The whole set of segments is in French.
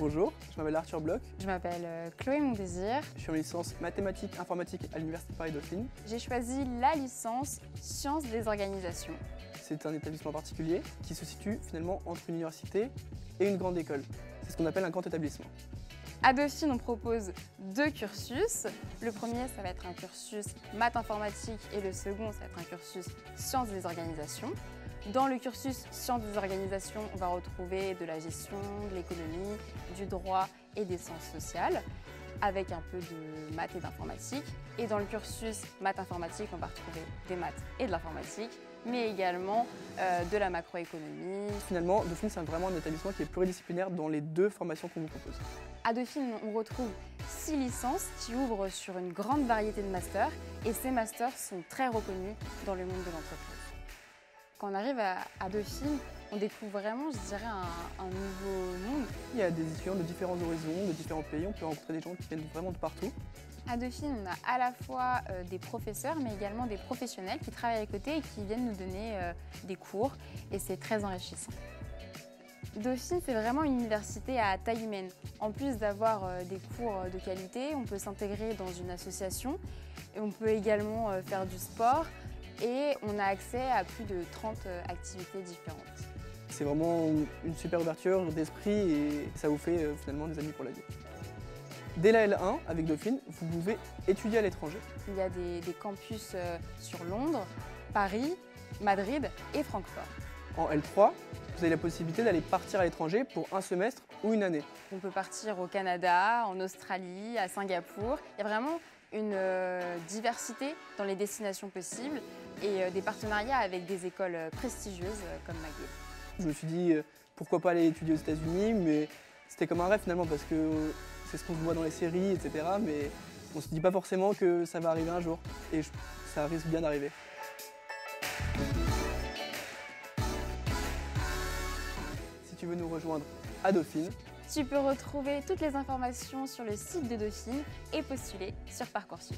Bonjour, je m'appelle Arthur Bloch. Je m'appelle Chloé Mondésir. Je suis en licence mathématiques informatique à l'Université Paris-Dauphine. J'ai choisi la licence Sciences des organisations. C'est un établissement particulier qui se situe finalement entre une université et une grande école. C'est ce qu'on appelle un grand établissement. À Dauphine, on propose deux cursus. Le premier, ça va être un cursus maths informatique et le second, ça va être un cursus sciences des organisations. Dans le cursus sciences des organisations, on va retrouver de la gestion, de l'économie, du droit et des sciences sociales, avec un peu de maths et d'informatique. Et dans le cursus maths informatique, on va retrouver des maths et de l'informatique, mais également de la macroéconomie. Finalement, Dauphine, c'est vraiment un établissement qui est pluridisciplinaire dans les deux formations qu'on vous propose. À Dauphine, on retrouve 6 licences qui ouvrent sur une grande variété de masters, et ces masters sont très reconnus dans le monde de l'entreprise. Quand on arrive à Dauphine, on découvre vraiment, je dirais, un nouveau monde. Il y a des étudiants de différents horizons, de différents pays, on peut rencontrer des gens qui viennent vraiment de partout. À Dauphine, on a à la fois des professeurs, mais également des professionnels qui travaillent à côté et qui viennent nous donner des cours, et c'est très enrichissant. Dauphine, c'est vraiment une université à taille humaine. En plus d'avoir des cours de qualité, on peut s'intégrer dans une association, et on peut également faire du sport, et on a accès à plus de 30 activités différentes. C'est vraiment une super ouverture d'esprit et ça vous fait finalement des amis pour la vie. Dès la L1, avec Dauphine, vous pouvez étudier à l'étranger. Il y a des campus sur Londres, Paris, Madrid et Francfort. En L3, vous avez la possibilité d'aller partir à l'étranger pour un semestre ou une année. On peut partir au Canada, en Australie, à Singapour. Il y a vraiment une diversité dans les destinations possibles et des partenariats avec des écoles prestigieuses comme McGill. Je me suis dit pourquoi pas aller étudier aux États-Unis, mais c'était comme un rêve finalement parce que c'est ce qu'on voit dans les séries, etc. Mais on se dit pas forcément que ça va arriver un jour et ça risque bien d'arriver. Si tu veux nous rejoindre à Dauphine, tu peux retrouver toutes les informations sur le site de Dauphine et postuler sur Parcoursup.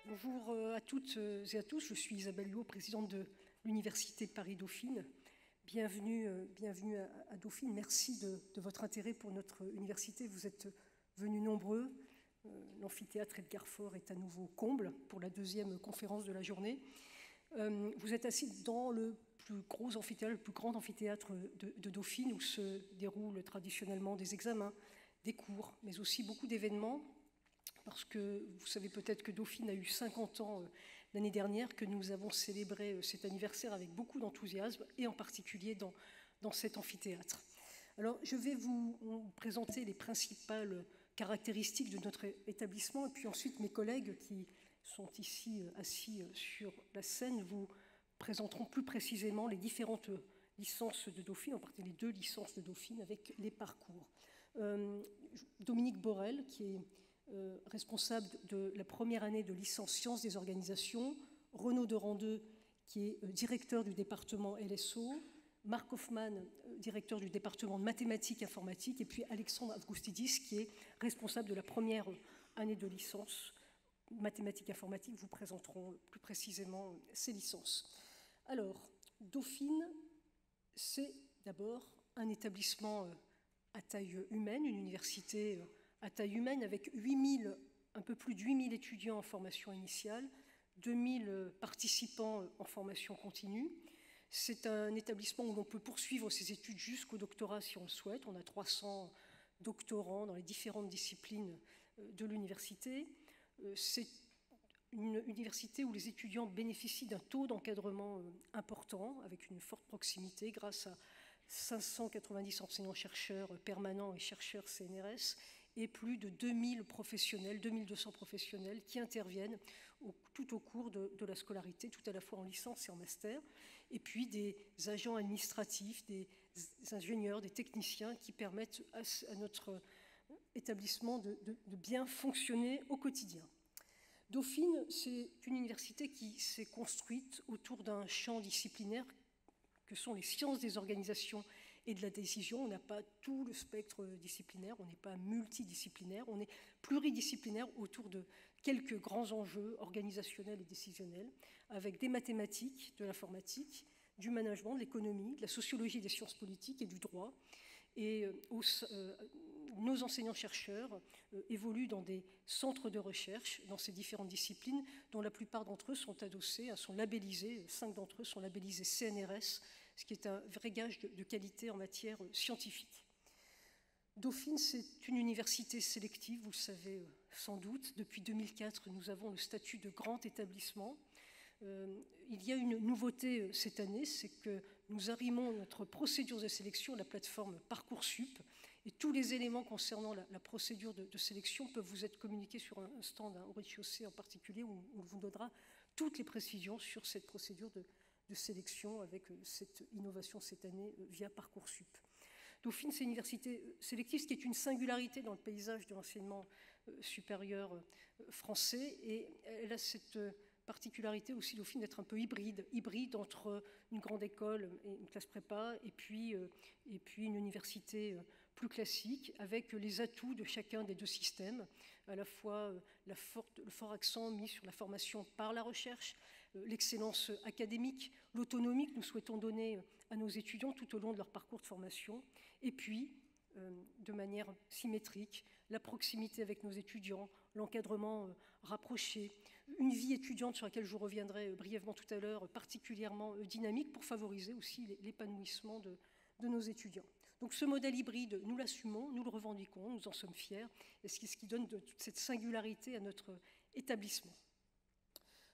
Bonjour à toutes et à tous, je suis Isabelle Huot, présidente de l'Université Paris-Dauphine. Bienvenue à Dauphine, merci de votre intérêt pour notre université. Vous êtes venus nombreux. L'amphithéâtre Edgar Faure est à nouveau comble pour la deuxième conférence de la journée. Vous êtes assis dans le plus gros amphithéâtre, le plus grand amphithéâtre de Dauphine, où se déroulent traditionnellement des examens, des cours, mais aussi beaucoup d'événements, parce que vous savez peut-être que Dauphine a eu 50 ans l'année dernière, que nous avons célébré cet anniversaire avec beaucoup d'enthousiasme, et en particulier dans cet amphithéâtre. Alors, je vais vous présenter les principales caractéristiques de notre établissement, et puis ensuite mes collègues qui sont ici assis sur la scène vous présenteront plus précisément les différentes licences de Dauphine, en particulier les deux licences de Dauphine avec les parcours. Dominique Borel, qui est responsable de la première année de licence sciences des organisations, Renaud Derandeux, qui est directeur du département LSO, Marc Hoffman, directeur du département de mathématiques informatiques, et puis Alexandre Avgoustidis, qui est responsable de la première année de licence mathématiques informatiques, vous présenteront plus précisément ces licences. Alors, Dauphine, c'est d'abord un établissement à taille humaine, une université à taille humaine avec un peu plus de 8000 étudiants en formation initiale, 2000 participants en formation continue. C'est un établissement où l'on peut poursuivre ses études jusqu'au doctorat si on le souhaite. On a 300 doctorants dans les différentes disciplines de l'université. C'est une université où les étudiants bénéficient d'un taux d'encadrement important, avec une forte proximité grâce à 590 enseignants-chercheurs permanents et chercheurs CNRS et plus de 2200 professionnels qui interviennent tout au cours de la scolarité, tout à la fois en licence et en master, et puis des agents administratifs, des ingénieurs, des techniciens qui permettent à notre établissement de bien fonctionner au quotidien. Dauphine, c'est une université qui s'est construite autour d'un champ disciplinaire que sont les sciences des organisations et de la décision. On n'a pas tout le spectre disciplinaire, on n'est pas multidisciplinaire, on est pluridisciplinaire autour de quelques grands enjeux organisationnels et décisionnels, avec des mathématiques, de l'informatique, du management, de l'économie, de la sociologie des sciences politiques et du droit. Et nos enseignants-chercheurs évoluent dans des centres de recherche dans ces différentes disciplines, dont la plupart d'entre eux sont adossés, sont labellisés, 5 d'entre eux sont labellisés CNRS, ce qui est un vrai gage de qualité en matière scientifique. Dauphine, c'est une université sélective, vous le savez sans doute. Depuis 2004, nous avons le statut de grand établissement. Il y a une nouveauté cette année, c'est que nous arrimons notre procédure de sélection à la plateforme Parcoursup, et tous les éléments concernant la procédure de sélection peuvent vous être communiqués sur un stand, au rez-de-chaussée en particulier, où on vous donnera toutes les précisions sur cette procédure de sélection avec cette innovation cette année via Parcoursup. Dauphine, c'est une université sélective, ce qui est une singularité dans le paysage de l'enseignement supérieur français, et elle a cette particularité aussi, Dauphine, d'être un peu hybride entre une grande école et une classe prépa, et puis une université plus classique, avec les atouts de chacun des deux systèmes, à la fois le fort accent mis sur la formation par la recherche, l'excellence académique, l'autonomie que nous souhaitons donner à nos étudiants tout au long de leur parcours de formation, et puis, de manière symétrique, la proximité avec nos étudiants, l'encadrement rapproché, une vie étudiante sur laquelle je reviendrai brièvement tout à l'heure, particulièrement dynamique pour favoriser aussi l'épanouissement de nos étudiants. Donc ce modèle hybride, nous l'assumons, nous le revendiquons, nous en sommes fiers, et c'est ce qui donne toute cette singularité à notre établissement.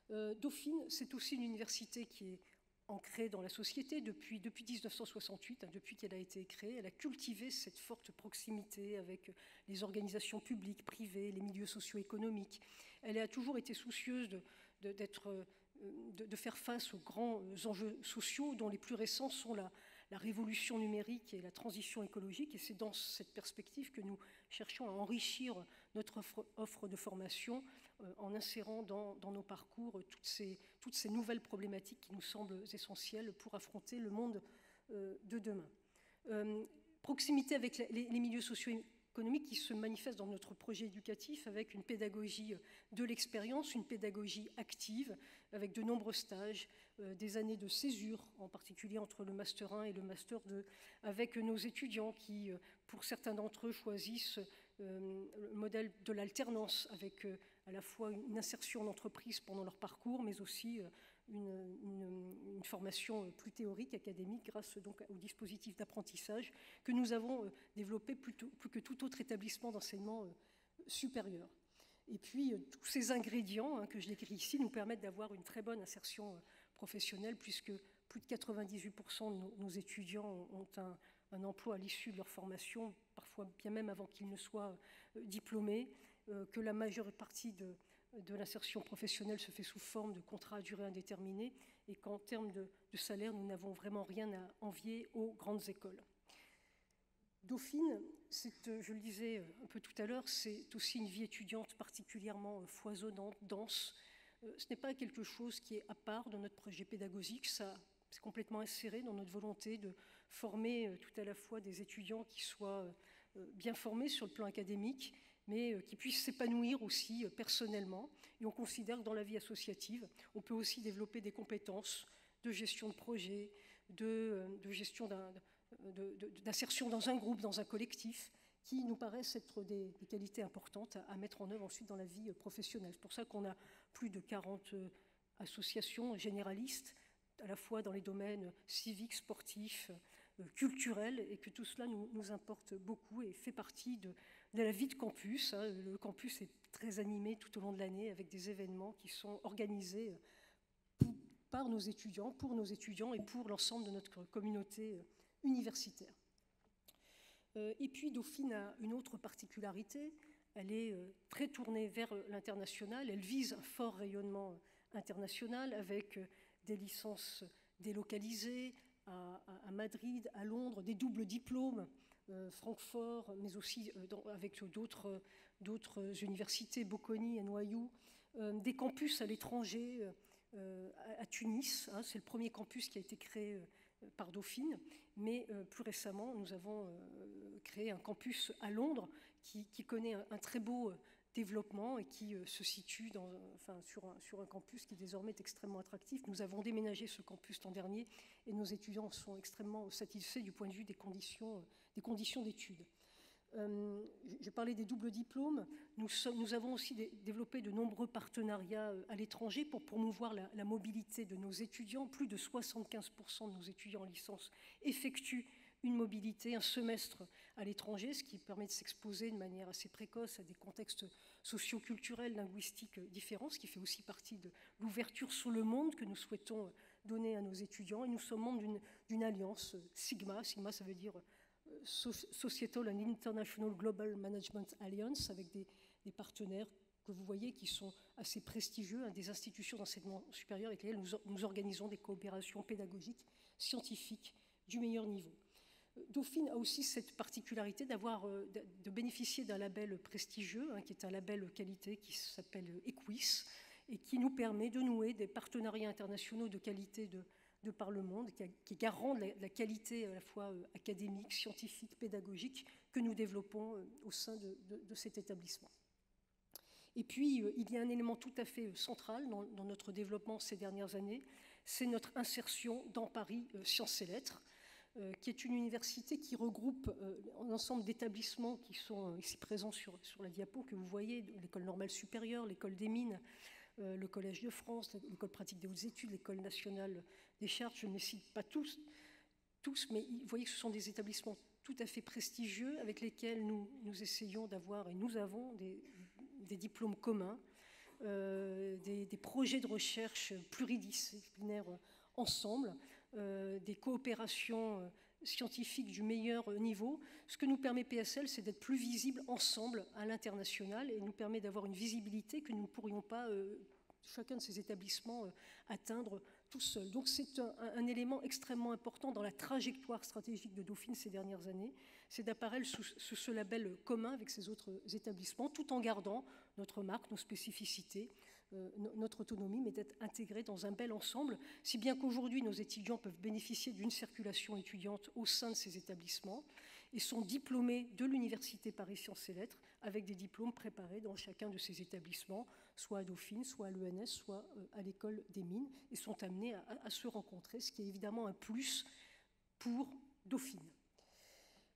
Dauphine, c'est aussi une université qui est ancrée dans la société depuis 1968, depuis qu'elle a été créée. Elle a cultivé cette forte proximité avec les organisations publiques, privées, les milieux socio-économiques. Elle a toujours été soucieuse de faire face aux grands enjeux sociaux, dont les plus récents sont la révolution numérique et la transition écologique. Et c'est dans cette perspective que nous cherchons à enrichir notre offre de formation en insérant dans nos parcours toutes ces nouvelles problématiques qui nous semblent essentielles pour affronter le monde de demain. Proximité avec les milieux socio-économiques qui se manifestent dans notre projet éducatif avec une pédagogie de l'expérience, une pédagogie active, avec de nombreux stages, des années de césure, en particulier entre le Master 1 et le Master 2, avec nos étudiants qui, pour certains d'entre eux, choisissent le modèle de l'alternance, avec à la fois une insertion en entreprise pendant leur parcours, mais aussi une formation plus théorique, académique, grâce donc au dispositif d'apprentissage que nous avons développé plus que tout autre établissement d'enseignement supérieur. Et puis, tous ces ingrédients que je décris ici nous permettent d'avoir une très bonne insertion professionnelle, puisque plus de 98% de nos étudiants ont un emploi à l'issue de leur formation, parfois bien même avant qu'ils ne soient diplômés, que la majeure partie de l'insertion professionnelle se fait sous forme de contrats à durée indéterminée, et qu'en termes de salaire, nous n'avons vraiment rien à envier aux grandes écoles. Dauphine, je le disais un peu tout à l'heure, c'est aussi une vie étudiante particulièrement foisonnante, dense. Ce n'est pas quelque chose qui est à part de notre projet pédagogique, c'est complètement inséré dans notre volonté de former tout à la fois des étudiants qui soient bien formés sur le plan académique, mais qui puissent s'épanouir aussi personnellement. Et on considère que dans la vie associative, on peut aussi développer des compétences de gestion de projet, de gestion d'insertion dans un groupe, dans un collectif, qui nous paraissent être des qualités importantes à mettre en œuvre ensuite dans la vie professionnelle. C'est pour ça qu'on a plus de 40 associations généralistes, à la fois dans les domaines civiques, sportifs, culturels, et que tout cela nous importe beaucoup et fait partie de la vie de campus. Le campus est très animé tout au long de l'année avec des événements qui sont organisés par nos étudiants, pour nos étudiants et pour l'ensemble de notre communauté universitaire. Et puis Dauphine a une autre particularité, elle est très tournée vers l'international, elle vise un fort rayonnement international avec des licences délocalisées, à Madrid, à Londres, des doubles diplômes, Francfort, mais aussi avec d'autres universités, Bocconi, NYU, des campus à l'étranger, à Tunis. Hein, c'est le premier campus qui a été créé par Dauphine, mais plus récemment, nous avons créé un campus à Londres qui connaît un très beau développement et qui se situe sur un campus qui désormais est extrêmement attractif. Nous avons déménagé ce campus l'an dernier et nos étudiants sont extrêmement satisfaits du point de vue des conditions d'études. Je parlais des doubles diplômes. Nous avons aussi développé de nombreux partenariats à l'étranger pour promouvoir la mobilité de nos étudiants. Plus de 75% de nos étudiants en licence effectuent une mobilité, un semestre à l'étranger, ce qui permet de s'exposer de manière assez précoce à des contextes socio-culturels, linguistiques différents, ce qui fait aussi partie de l'ouverture sur le monde que nous souhaitons donner à nos étudiants. Et nous sommes membres d'une alliance, Sigma. Sigma, ça veut dire Societal and International Global Management Alliance, avec des partenaires que vous voyez qui sont assez prestigieux, hein, des institutions d'enseignement supérieur avec lesquelles nous organisons des coopérations pédagogiques, scientifiques du meilleur niveau. Dauphine a aussi cette particularité de bénéficier d'un label prestigieux, hein, qui est un label qualité qui s'appelle Equis, et qui nous permet de nouer des partenariats internationaux de qualité de par le monde, qui est garant de la qualité à la fois académique, scientifique, pédagogique que nous développons au sein de cet établissement. Et puis, il y a un élément tout à fait central dans notre développement ces dernières années, c'est notre insertion dans Paris Sciences et Lettres, qui est une université qui regroupe un ensemble d'établissements qui sont ici présents sur la diapo que vous voyez, l'école normale supérieure, l'école des mines, le Collège de France, l'école pratique des hautes études, l'école nationale des chartes. Je ne les cite pas tous, mais vous voyez que ce sont des établissements tout à fait prestigieux avec lesquels nous essayons d'avoir, et nous avons des diplômes communs, des projets de recherche pluridisciplinaires ensemble, des coopérations scientifiques du meilleur niveau. Ce que nous permet PSL, c'est d'être plus visible ensemble à l'international et nous permet d'avoir une visibilité que nous ne pourrions pas, chacun de ces établissements, atteindre tout seul. Donc c'est un élément extrêmement important dans la trajectoire stratégique de Dauphine ces dernières années, c'est d'apparaître sous ce label commun avec ces autres établissements, tout en gardant notre marque, nos spécificités, notre autonomie, mais d'être intégrés dans un bel ensemble, si bien qu'aujourd'hui nos étudiants peuvent bénéficier d'une circulation étudiante au sein de ces établissements et sont diplômés de l'Université Paris Sciences et Lettres avec des diplômes préparés dans chacun de ces établissements, soit à Dauphine, soit à l'ENS, soit à l'école des mines, et sont amenés à se rencontrer, ce qui est évidemment un plus pour Dauphine.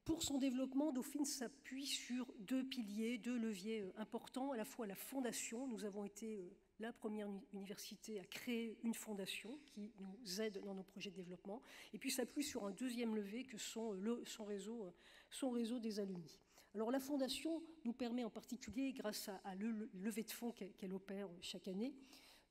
Pour son développement, Dauphine s'appuie sur deux piliers, deux leviers importants, à la fois la fondation. Nous avons été la première université à créer une fondation qui nous aide dans nos projets de développement, et puis s'appuie sur un deuxième levier que sont son réseau des alumni. Alors la fondation nous permet en particulier, grâce à le levée de fonds qu'elle opère chaque année,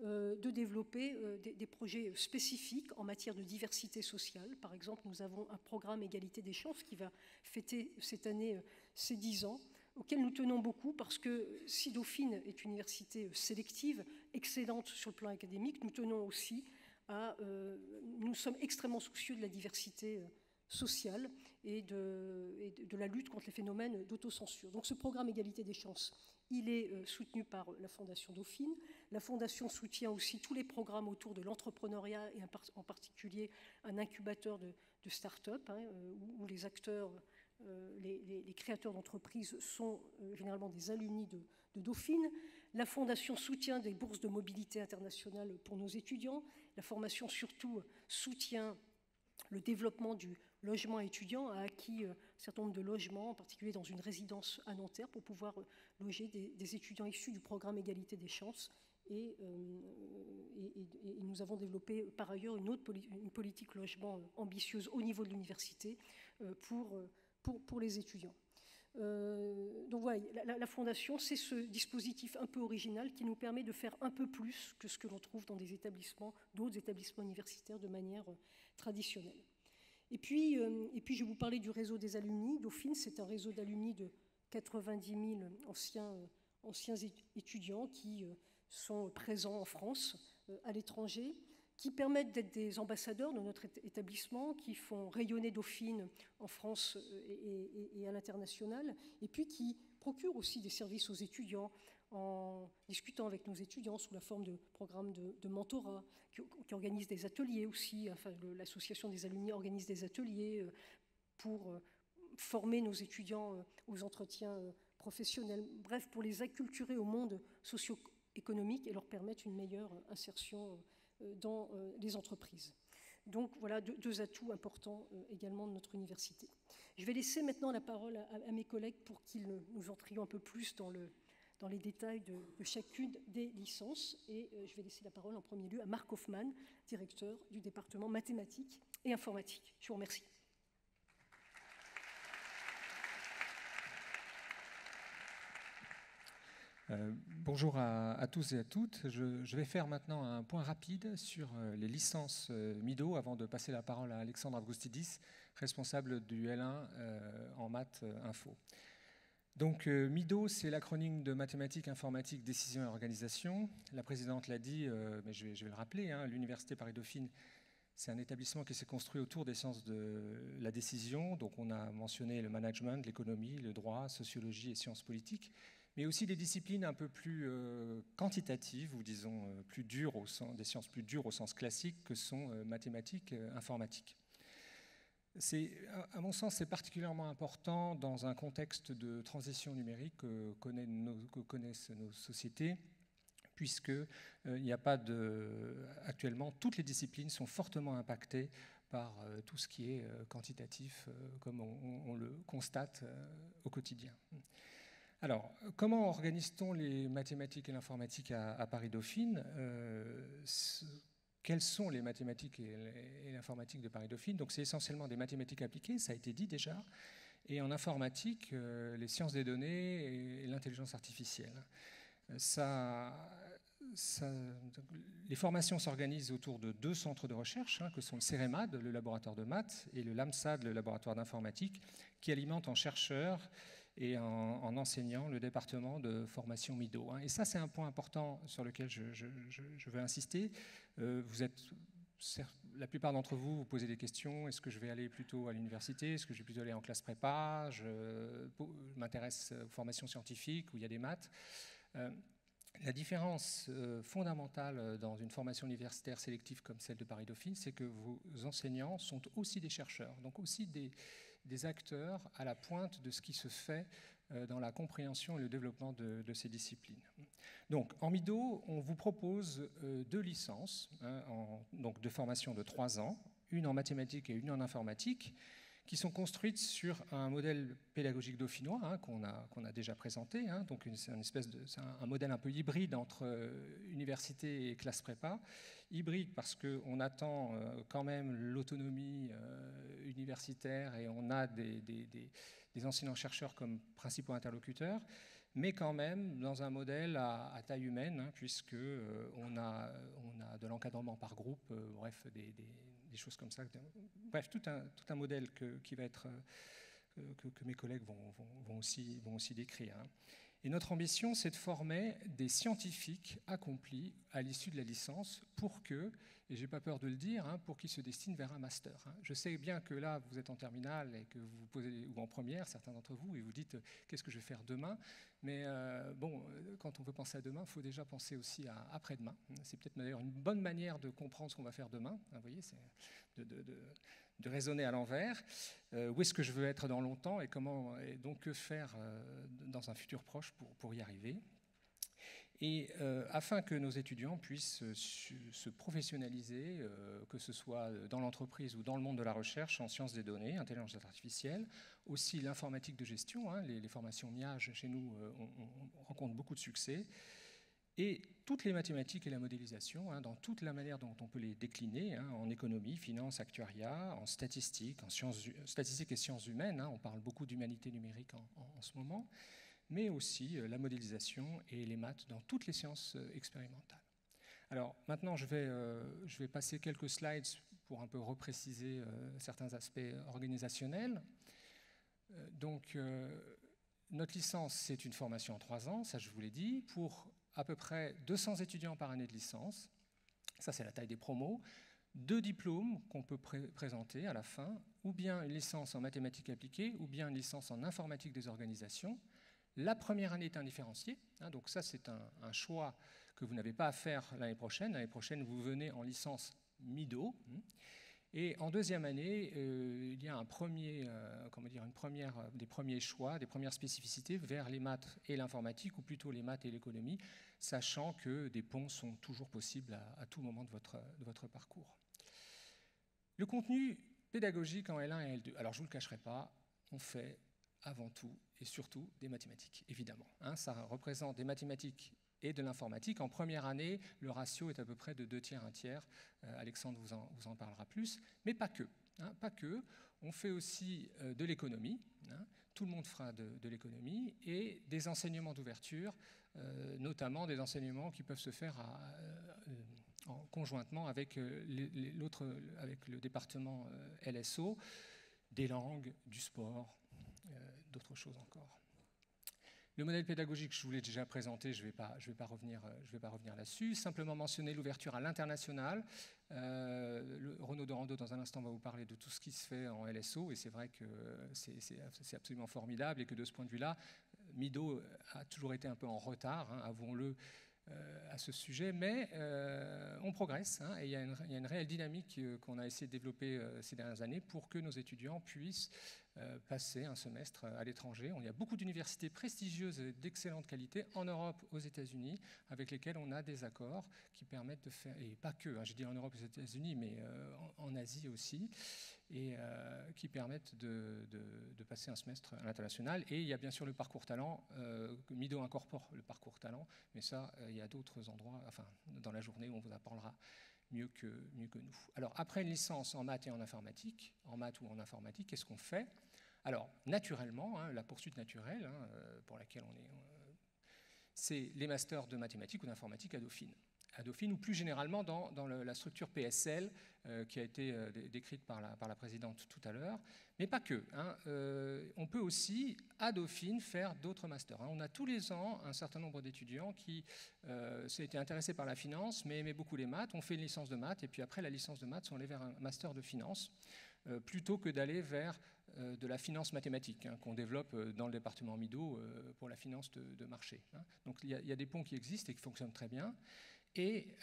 de développer des projets spécifiques en matière de diversité sociale. Par exemple, nous avons un programme Égalité des chances qui va fêter cette année ses 10 ans, auquel nous tenons beaucoup parce que si Dauphine est une université sélective, excellente sur le plan académique, nous tenons aussi nous sommes extrêmement soucieux de la diversité sociale et de la lutte contre les phénomènes d'autocensure. Donc ce programme Égalité des chances, il est soutenu par la Fondation Dauphine. La Fondation soutient aussi tous les programmes autour de l'entrepreneuriat et en particulier un incubateur de start-up où les acteurs, les créateurs d'entreprises sont généralement des alumni de Dauphine. La Fondation soutient des bourses de mobilité internationale pour nos étudiants. La formation surtout soutient le développement du logement étudiant, a acquis un certain nombre de logements, en particulier dans une résidence à Nanterre, pour pouvoir loger des étudiants issus du programme Égalité des chances. Et nous avons développé par ailleurs une politique logement ambitieuse au niveau de l'université pour les étudiants. Donc voilà, la Fondation, c'est ce dispositif un peu original qui nous permet de faire un peu plus que ce que l'on trouve dans d'autres établissements universitaires de manière traditionnelle. Et puis, je vais vous parler du réseau des alumni. Dauphine, c'est un réseau d'alumni de 90 000 anciens étudiants qui sont présents en France, à l'étranger, qui permettent d'être des ambassadeurs de notre établissement, qui font rayonner Dauphine en France et à l'international, et puis qui procurent aussi des services aux étudiants en discutant avec nos étudiants sous la forme de programmes de mentorat, qui organisent des ateliers aussi. Enfin, l'association des alumni organise des ateliers pour former nos étudiants aux entretiens professionnels. Bref, pour les acculturer au monde socio-économique et leur permettre une meilleure insertion dans les entreprises. Donc voilà deux atouts importants également de notre université. Je vais laisser maintenant la parole à mes collègues pour qu'ils nous entrions un peu plus dans les détails de chacune des licences. Et je vais laisser la parole en premier lieu à Marc Hoffmann, directeur du département mathématiques et informatique. Je vous remercie. Bonjour à tous et à toutes. Je vais faire maintenant un point rapide sur les licences MIDO avant de passer la parole à Alexandre Avgoustidis, responsable du L1 en maths info. Donc MIDO, c'est l'acronyme de mathématiques, informatique, décision et organisation. La présidente l'a dit, mais je vais le rappeler, hein, l'Université Paris-Dauphine, c'est un établissement qui s'est construit autour des sciences de la décision. Donc on a mentionné le management, l'économie, le droit, sociologie et sciences politiques, mais aussi des disciplines un peu plus quantitatives, ou disons plus dures des sciences plus dures au sens classique, que sont mathématiques, informatique. À mon sens, c'est particulièrement important dans un contexte de transition numérique que connaissent nos sociétés, puisque actuellement, toutes les disciplines sont fortement impactées par tout ce qui est quantitatif, comme on le constate au quotidien. Alors, comment organise-t-on les mathématiques et l'informatique à Paris-Dauphine ? Quelles sont les mathématiques et l'informatique de Paris-Dauphine ? Donc, c'est essentiellement des mathématiques appliquées, ça a été dit déjà, et en informatique, les sciences des données et l'intelligence artificielle. Les formations s'organisent autour de 2 centres de recherche, que sont le CEREMAD, le laboratoire de maths, et le LAMSAD, le laboratoire d'informatique, qui alimentent en chercheurs et en enseignant le département de formation MIDO. Et ça, c'est un point important sur lequel je veux insister. La plupart d'entre vous, vous posez des questions. Est-ce que je vais aller plutôt à l'université ? Est-ce que je vais plutôt aller en classe prépa ? Je m'intéresse aux formations scientifiques où il y a des maths. La différence fondamentale dans une formation universitaire sélective comme celle de Paris-Dauphine, c'est que vos enseignants sont aussi des chercheurs, donc aussi des acteurs à la pointe de ce qui se fait dans la compréhension et le développement de ces disciplines. Donc, en MIDO, on vous propose 2 licences donc de formation de 3 ans, une en mathématiques et une en informatique, qui sont construites sur un modèle pédagogique dauphinois qu'on a déjà présenté. Donc c'est un modèle un peu hybride entre université et classe prépa. Hybride parce qu'on attend quand même l'autonomie universitaire et on a des enseignants-chercheurs comme principaux interlocuteurs, mais quand même dans un modèle à taille humaine, puisque on a de l'encadrement par groupe, bref, des choses comme ça. Bref, tout un modèle qui va être, que mes collègues vont aussi décrire. Et notre ambition, c'est de former des scientifiques accomplis à l'issue de la licence pour que, et j'ai pas peur de le dire, pour qu'ils se destinent vers un master. Je sais bien que là, vous êtes en terminale et que vous posez, ou en première, certains d'entre vous, et vous dites qu'est-ce que je vais faire demain. Mais quand on veut penser à demain, il faut déjà penser aussi à après-demain. C'est peut-être d'ailleurs une bonne manière de comprendre ce qu'on va faire demain. Vous voyez, c'est de raisonner à l'envers. Où est-ce que je veux être dans longtemps et donc que faire dans un futur proche pour y arriver. Et afin que nos étudiants puissent se professionnaliser, que ce soit dans l'entreprise ou dans le monde de la recherche en sciences des données, intelligence artificielle, aussi l'informatique de gestion, les formations MIAGE chez nous on rencontre beaucoup de succès, et toutes les mathématiques et la modélisation, dans toute la manière dont on peut les décliner, en économie, finance, actuariat, en statistiques, statistiques et sciences humaines, on parle beaucoup d'humanité numérique en ce moment, mais aussi la modélisation et les maths dans toutes les sciences expérimentales. Alors maintenant, je vais passer quelques slides pour un peu repréciser certains aspects organisationnels. Donc, notre licence, c'est une formation en 3 ans, ça je vous l'ai dit, pour à peu près 200 étudiants par année de licence. Ça, c'est la taille des promos. 2 diplômes qu'on peut présenter à la fin, ou bien une licence en mathématiques appliquées, ou bien une licence en informatique des organisations. La première année est indifférenciée, hein, donc ça c'est un choix que vous n'avez pas à faire l'année prochaine. L'année prochaine, vous venez en licence MIDO. Et en deuxième année, il y a des premiers choix, des premières spécificités vers les maths et l'informatique, ou plutôt les maths et l'économie, sachant que des ponts sont toujours possibles à tout moment de votre parcours. Le contenu pédagogique en L1 et L2, alors je ne vous le cacherai pas, on fait avant tout et surtout des mathématiques, évidemment. Hein, ça représente des mathématiques et de l'informatique. En première année, le ratio est à peu près de 2 tiers, 1 tiers. Alexandre vous en parlera plus, mais pas que. Hein, pas que. On fait aussi de l'économie. Hein, tout le monde fera de l'économie et des enseignements d'ouverture, notamment des enseignements qui peuvent se faire conjointement avec le département LSO, des langues, du sport, d'autres choses encore. Le modèle pédagogique, je vous l'ai déjà présenté, je ne vais pas revenir là-dessus. Simplement mentionner l'ouverture à l'international. Renaud Dorando, dans un instant, va vous parler de tout ce qui se fait en LSO, et c'est vrai que c'est absolument formidable, et que de ce point de vue-là, MIDO a toujours été un peu en retard, hein, avouons-le, à ce sujet, mais on progresse, hein, et il y a une réelle dynamique qu'on a essayé de développer ces dernières années pour que nos étudiants puissent passer un semestre à l'étranger. Il y a beaucoup d'universités prestigieuses et d'excellente qualité en Europe, aux États-Unis, avec lesquelles on a des accords qui permettent de faire, et pas que, hein, je dis en Europe et aux États-Unis, mais en Asie aussi, et qui permettent de passer un semestre à l'international. Et il y a bien sûr le parcours talent. MIDO incorpore le parcours talent, mais ça, il y a d'autres endroits, enfin, dans la journée où on vous en parlera mieux que nous. Alors, après une licence en maths et en informatique, en maths ou en informatique, qu'est-ce qu'on fait? Alors, naturellement, hein, la poursuite naturelle, hein, pour laquelle on est, c'est les masters de mathématiques ou d'informatique à Dauphine, ou plus généralement dans la structure PSL qui a été décrite par la présidente tout à l'heure, mais pas que. Hein, on peut aussi, à Dauphine, faire d'autres masters. Hein. On a tous les ans un certain nombre d'étudiants qui s'étaient intéressés par la finance, mais aimaient beaucoup les maths. On fait une licence de maths, et puis après la licence de maths, on allait vers un master de finance, plutôt que d'aller vers de la finance mathématique, hein, qu'on développe dans le département MIDO pour la finance de marché. Hein. Donc il y a des ponts qui existent et qui fonctionnent très bien. Et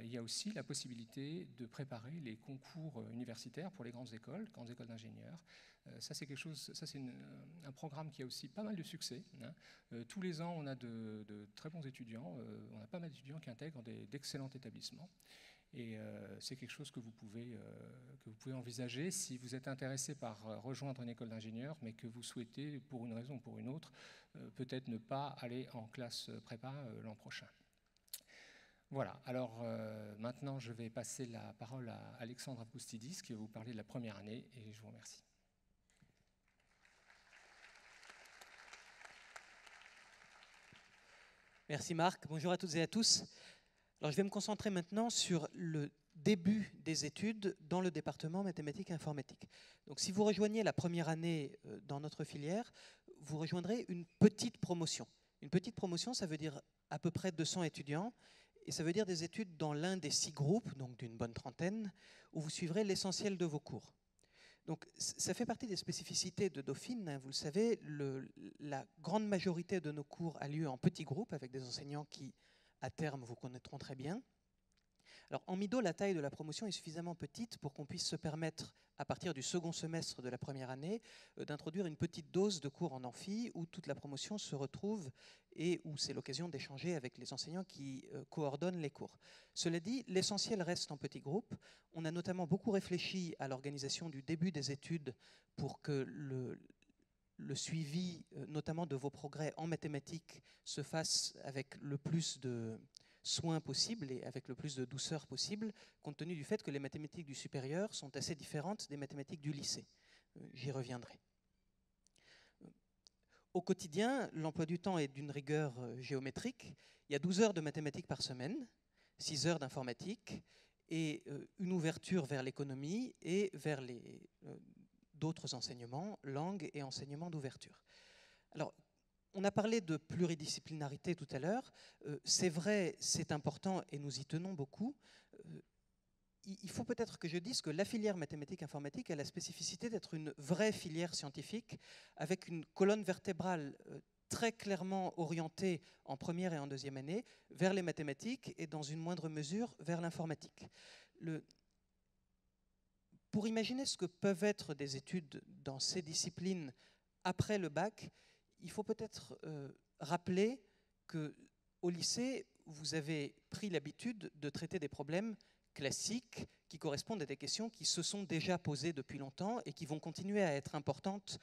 il y a aussi la possibilité de préparer les concours universitaires pour les grandes écoles d'ingénieurs. Ça, c'est quelque chose, ça c'est un programme qui a aussi pas mal de succès. Hein. Tous les ans, on a de très bons étudiants. On a pas mal d'étudiants qui intègrent d'excellents établissements. Et c'est quelque chose que vous pouvez envisager si vous êtes intéressé par rejoindre une école d'ingénieurs, mais que vous souhaitez, pour une raison ou pour une autre, peut-être ne pas aller en classe prépa l'an prochain. Voilà, alors maintenant je vais passer la parole à Alexandre Avgoustidis qui va vous parler de la première année, et je vous remercie. Merci Marc, bonjour à toutes et à tous. Alors je vais me concentrer maintenant sur le début des études dans le département mathématiques et informatique. Donc si vous rejoignez la première année dans notre filière, vous rejoindrez une petite promotion. Une petite promotion, ça veut dire à peu près 200 étudiants, et ça veut dire des études dans l'un des 6 groupes, donc d'une bonne trentaine, où vous suivrez l'essentiel de vos cours. Donc ça fait partie des spécificités de Dauphine, hein, vous le savez, la grande majorité de nos cours a lieu en petits groupes, avec des enseignants qui, à terme, vous connaîtront très bien. Alors en MIDO, la taille de la promotion est suffisamment petite pour qu'on puisse se permettre, à partir du second semestre de la première année, d'introduire une petite dose de cours en amphi où toute la promotion se retrouve et où c'est l'occasion d'échanger avec les enseignants qui coordonnent les cours. Cela dit, l'essentiel reste en petits groupes. On a notamment beaucoup réfléchi à l'organisation du début des études pour que le suivi, notamment de vos progrès en mathématiques, se fasse avec le plus de soin possible et avec le plus de douceur possible, compte tenu du fait que les mathématiques du supérieur sont assez différentes des mathématiques du lycée. J'y reviendrai. Au quotidien, l'emploi du temps est d'une rigueur géométrique. Il y a 12 heures de mathématiques par semaine, 6 heures d'informatique et une ouverture vers l'économie et vers d'autres enseignements, langues et enseignements d'ouverture. Alors, On a parlé de pluridisciplinarité tout à l'heure. C'est vrai, c'est important et nous y tenons beaucoup. Il faut peut-être que je dise que la filière mathématiques informatique a la spécificité d'être une vraie filière scientifique avec une colonne vertébrale très clairement orientée en première et en deuxième année vers les mathématiques et dans une moindre mesure vers l'informatique. Pour imaginer ce que peuvent être des études dans ces disciplines après le bac, il faut peut-être rappeler qu'au lycée, vous avez pris l'habitude de traiter des problèmes classiques qui correspondent à des questions qui se sont déjà posées depuis longtemps et qui vont continuer à être importantes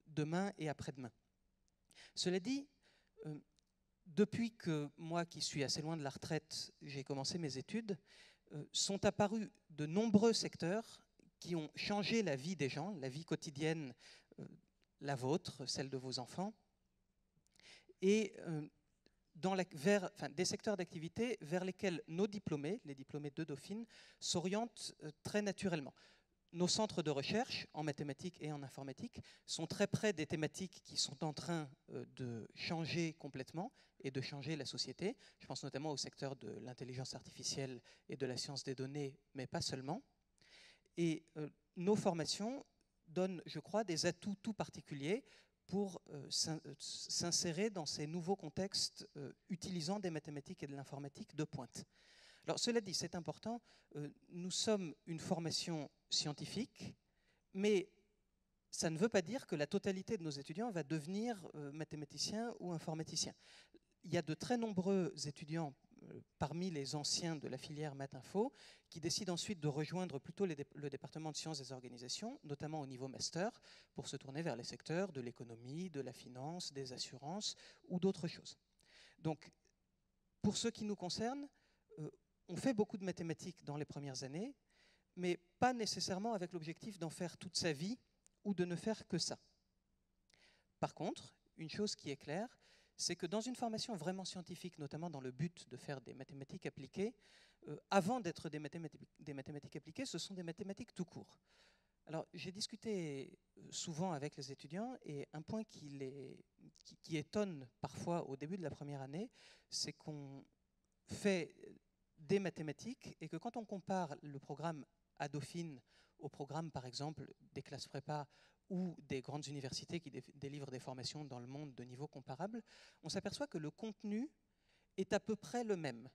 demain et après-demain. Cela dit, depuis que moi, qui suis assez loin de la retraite, j'ai commencé mes études, sont apparus de nombreux secteurs qui ont changé la vie des gens, la vie quotidienne, la vôtre, celle de vos enfants, et des secteurs d'activité vers lesquels nos diplômés, les diplômés de Dauphine, s'orientent très naturellement. Nos centres de recherche en mathématiques et en informatique sont très près des thématiques qui sont en train de changer complètement et de changer la société. Je pense notamment au secteur de l'intelligence artificielle et de la science des données, mais pas seulement. Et nos formations donnent, je crois, des atouts tout particuliers pour s'insérer dans ces nouveaux contextes utilisant des mathématiques et de l'informatique de pointe. Alors, cela dit, c'est important, nous sommes une formation scientifique, mais ça ne veut pas dire que la totalité de nos étudiants va devenir mathématicien ou informaticien. Il y a de très nombreux étudiants parmi les anciens de la filière Math Info qui décident ensuite de rejoindre plutôt le département de sciences des organisations, notamment au niveau master, pour se tourner vers les secteurs de l'économie, de la finance, des assurances ou d'autres choses. Donc, pour ce qui nous concerne, on fait beaucoup de mathématiques dans les premières années, mais pas nécessairement avec l'objectif d'en faire toute sa vie ou de ne faire que ça. Par contre, une chose qui est claire, c'est que dans une formation vraiment scientifique, notamment dans le but de faire des mathématiques appliquées, avant d'être des mathématiques appliquées, ce sont des mathématiques tout court. Alors, j'ai discuté souvent avec les étudiants et un point qui étonne parfois au début de la première année, c'est qu'on fait des mathématiques et que quand on compare le programme à Dauphine au programme, par exemple, des classes prépa ou des grandes universités qui délivrent des formations dans le monde de niveau comparable, on s'aperçoit que le contenu est à peu près le même.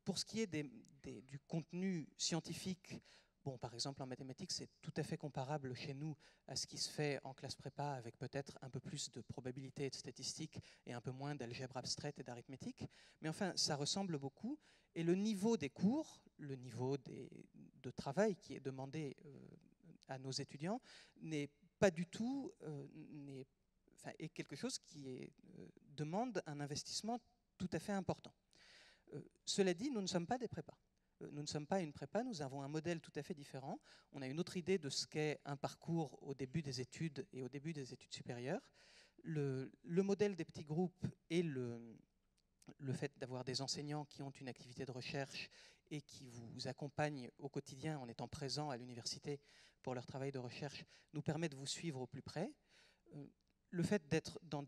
Pour ce qui est du contenu scientifique, bon, par exemple en mathématiques, c'est tout à fait comparable chez nous à ce qui se fait en classe prépa avec peut-être un peu plus de probabilité et de statistiques et un peu moins d'algèbre abstraite et d'arithmétique. Mais enfin, ça ressemble beaucoup. Et le niveau des cours, le niveau de travail qui est demandé à nos étudiants n'est pas du tout, est quelque chose qui demande un investissement tout à fait important. Cela dit, nous ne sommes pas des prépas. Nous ne sommes pas une prépa, nous avons un modèle tout à fait différent. On a une autre idée de ce qu'est un parcours au début des études et au début des études supérieures. Le modèle des petits groupes et le fait d'avoir des enseignants qui ont une activité de recherche et qui vous accompagnent au quotidien en étant présents à l'université pour leur travail de recherche nous permet de vous suivre au plus près. Le fait d'être dans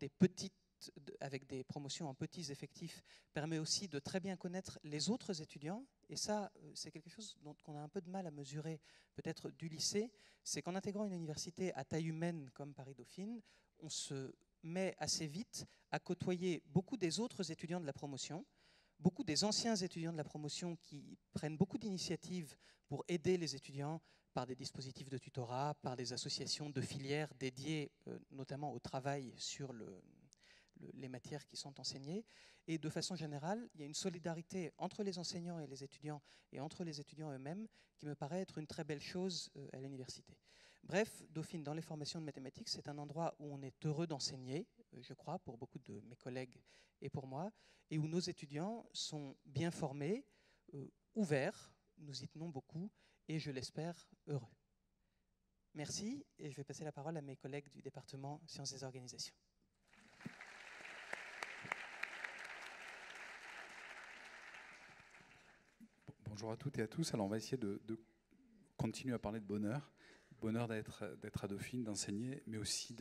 avec des promotions en petits effectifs permet aussi de très bien connaître les autres étudiants. Et ça, c'est quelque chose qu'on a un peu de mal à mesurer peut-être du lycée. C'est qu'en intégrant une université à taille humaine comme Paris-Dauphine, on se met assez vite à côtoyer beaucoup des autres étudiants de la promotion, beaucoup des anciens étudiants de la promotion qui prennent beaucoup d'initiatives pour aider les étudiants par des dispositifs de tutorat, par des associations de filières dédiées notamment au travail sur les matières qui sont enseignées. Et de façon générale, il y a une solidarité entre les enseignants et les étudiants et entre les étudiants eux-mêmes qui me paraît être une très belle chose à l'université. Bref, Dauphine, dans les formations de mathématiques, c'est un endroit où on est heureux d'enseigner, je crois, pour beaucoup de mes collègues et pour moi, et où nos étudiants sont bien formés, ouverts, nous y tenons beaucoup, et je l'espère, heureux. Merci, et je vais passer la parole à mes collègues du département Sciences des organisations. Bonjour à toutes et à tous. Alors on va essayer de continuer à parler de bonheur. Bonheur d'être à Dauphine, d'enseigner, mais aussi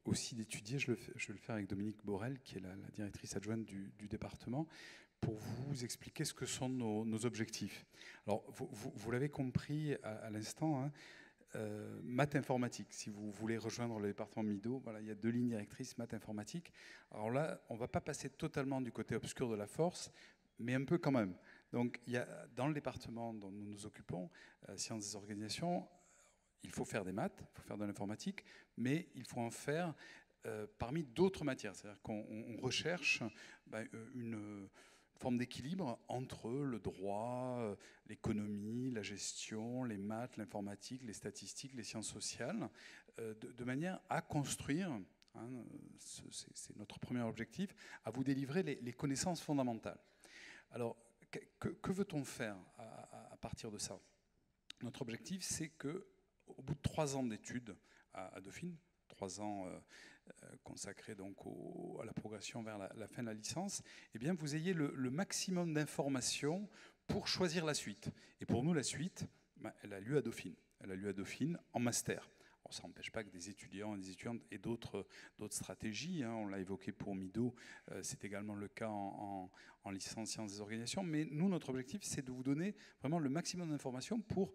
aussi d'étudier, je vais le faire avec Dominique Borel, qui est la directrice adjointe du département, pour vous expliquer ce que sont nos objectifs. Alors, vous l'avez compris à l'instant, hein, maths informatique. Si vous voulez rejoindre le département MIDO, voilà, il y a 2 lignes directrices maths informatique. Alors là, on ne va pas passer totalement du côté obscur de la force, mais un peu quand même. Donc, il y a, dans le département dont nous nous occupons, sciences des organisations, il faut faire des maths, il faut faire de l'informatique, mais il faut en faire parmi d'autres matières. C'est-à-dire qu'on recherche une forme d'équilibre entre le droit, l'économie, la gestion, les maths, l'informatique, les statistiques, les sciences sociales, de manière à construire, hein, c'est notre premier objectif, à vous délivrer les connaissances fondamentales. Alors, que veut-on faire à partir de ça? Notre objectif, c'est qu'au bout de 3 ans d'études à Dauphine, 3 ans consacrés donc à la progression vers la fin de la licence, eh bien, vous ayez le maximum d'informations pour choisir la suite. Et pour nous, la suite, elle a lieu à Dauphine. Elle a lieu à Dauphine en master. Alors, ça n'empêche pas que des étudiants et des étudiantes aient d'autres stratégies. Hein. On l'a évoqué pour MIDO, c'est également le cas en licence sciences des organisations. Mais nous, notre objectif, c'est de vous donner vraiment le maximum d'informations pour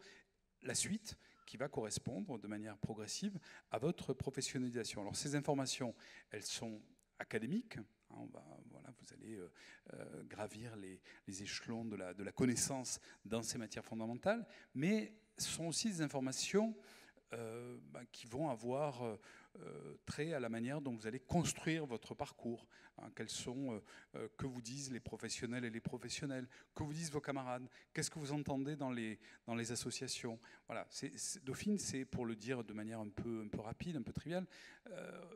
la suite qui va correspondre de manière progressive à votre professionnalisation. Alors ces informations, elles sont académiques. Hein, voilà, vous allez gravir les échelons de la connaissance dans ces matières fondamentales, mais ce sont aussi des informations qui vont avoir trait à la manière dont vous allez construire votre parcours. Hein, que vous disent les professionnels et les professionnels, que vous disent vos camarades, qu'est-ce que vous entendez dans les associations. Voilà, Dauphine, c'est, pour le dire de manière un peu rapide, un peu triviale,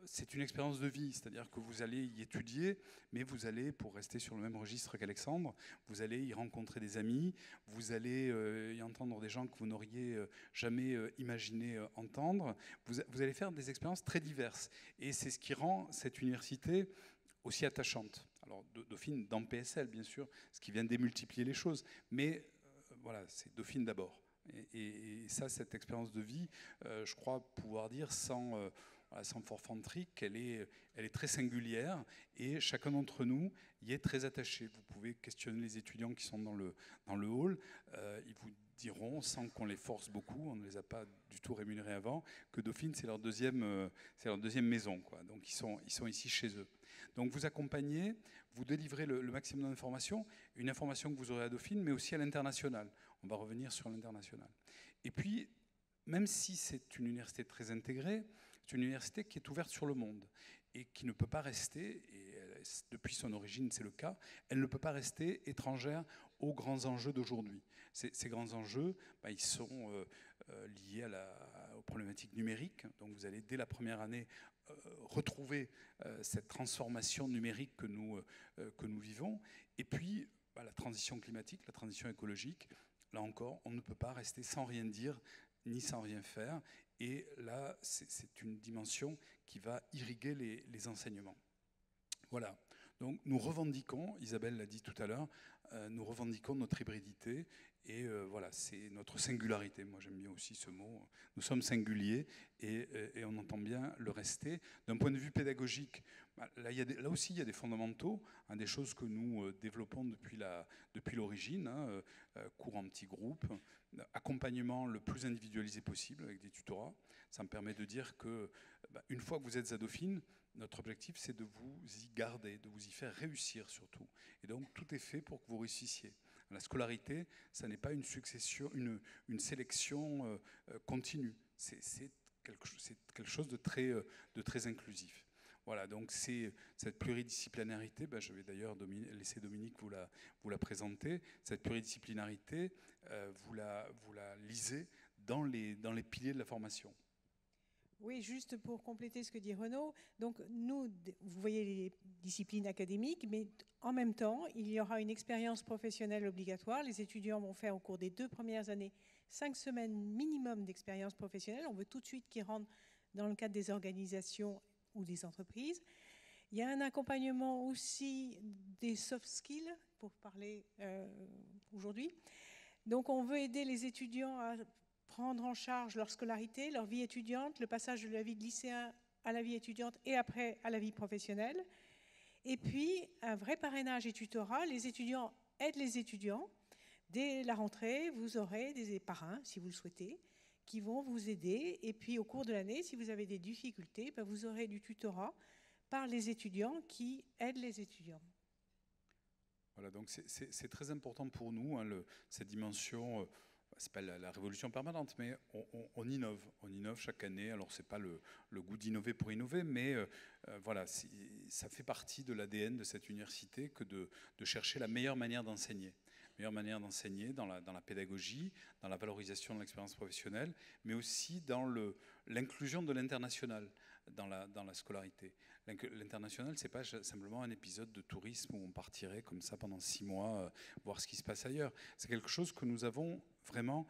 c'est une expérience de vie, c'est-à-dire que vous allez y étudier, mais vous allez, pour rester sur le même registre qu'Alexandre, vous allez y rencontrer des amis, vous allez y entendre des gens que vous n'auriez jamais imaginé entendre, vous allez faire des expériences très diverses. Et c'est ce qui rend cette université aussi attachante. Alors Dauphine dans PSL, bien sûr, ce qui vient démultiplier les choses, mais voilà, c'est Dauphine d'abord. Et ça, cette expérience de vie, je crois pouvoir dire sans forfanterie qu'elle est très singulière et chacun d'entre nous y est très attaché. Vous pouvez questionner les étudiants qui sont dans le hall, ils vous diront, sans qu'on les force beaucoup, on ne les a pas du tout rémunérés avant, que Dauphine, c'est leur deuxième maison, quoi. Donc ils sont ici chez eux. Donc vous accompagnez, vous délivrez le maximum d'informations, une information que vous aurez à Dauphine, mais aussi à l'international. On va revenir sur l'international. Et puis, même si c'est une université très intégrée, c'est une université qui est ouverte sur le monde et qui ne peut pas rester, et depuis son origine c'est le cas, elle ne peut pas rester étrangère aux grands enjeux d'aujourd'hui. Ces grands enjeux, ils sont liés aux problématiques numériques. Donc vous allez, dès la première année, retrouver cette transformation numérique que nous vivons. Et puis, la transition climatique, la transition écologique, là encore, on ne peut pas rester sans rien dire ni sans rien faire. Et là, c'est une dimension qui va irriguer les enseignements. Voilà. Donc nous revendiquons, Isabelle l'a dit tout à l'heure, nous revendiquons notre hybridité et voilà, c'est notre singularité. Moi j'aime bien aussi ce mot. Nous sommes singuliers et on entend bien le rester. D'un point de vue pédagogique, là aussi il y a des fondamentaux, hein, des choses que nous développons depuis l'origine, hein, cours en petits groupes, accompagnement le plus individualisé possible avec des tutorats. Ça me permet de dire que une fois que vous êtes à Dauphine, notre objectif, c'est de vous y garder, de vous y faire réussir surtout. Et donc, tout est fait pour que vous réussissiez. La scolarité, ça n'est pas une succession, une sélection continue. C'est quelque chose de très inclusif. Voilà, donc c'est cette pluridisciplinarité, je vais d'ailleurs laisser Dominique vous la présenter. Cette pluridisciplinarité, vous la lisez dans les piliers de la formation. Oui, juste pour compléter ce que dit Renaud, donc nous, vous voyez les disciplines académiques, mais en même temps, il y aura une expérience professionnelle obligatoire. Les étudiants vont faire au cours des 2 premières années 5 semaines minimum d'expérience professionnelle. On veut tout de suite qu'ils rentrent dans le cadre des organisations ou des entreprises. Il y a un accompagnement aussi des soft skills, pour parler aujourd'hui. Donc on veut aider les étudiants à prendre en charge leur scolarité, leur vie étudiante, le passage de la vie de lycéen à la vie étudiante et après à la vie professionnelle. Et puis, un vrai parrainage et tutorat. Les étudiants aident les étudiants. Dès la rentrée, vous aurez des parrains, si vous le souhaitez, qui vont vous aider. Et puis, au cours de l'année, si vous avez des difficultés, ben, vous aurez du tutorat par les étudiants qui aident les étudiants. Voilà, donc c'est très important pour nous, hein, cette dimension. C'est pas la révolution permanente, mais on innove. On innove chaque année. Alors, c'est pas le goût d'innover pour innover, mais voilà, ça fait partie de l'ADN de cette université que de chercher la meilleure manière d'enseigner. Meilleure manière d'enseigner dans la pédagogie, dans la valorisation de l'expérience professionnelle, mais aussi dans l'inclusion de l'international dans la scolarité. L'international, c'est pas simplement un épisode de tourisme où on partirait comme ça pendant 6 mois voir ce qui se passe ailleurs. C'est quelque chose que nous avons vraiment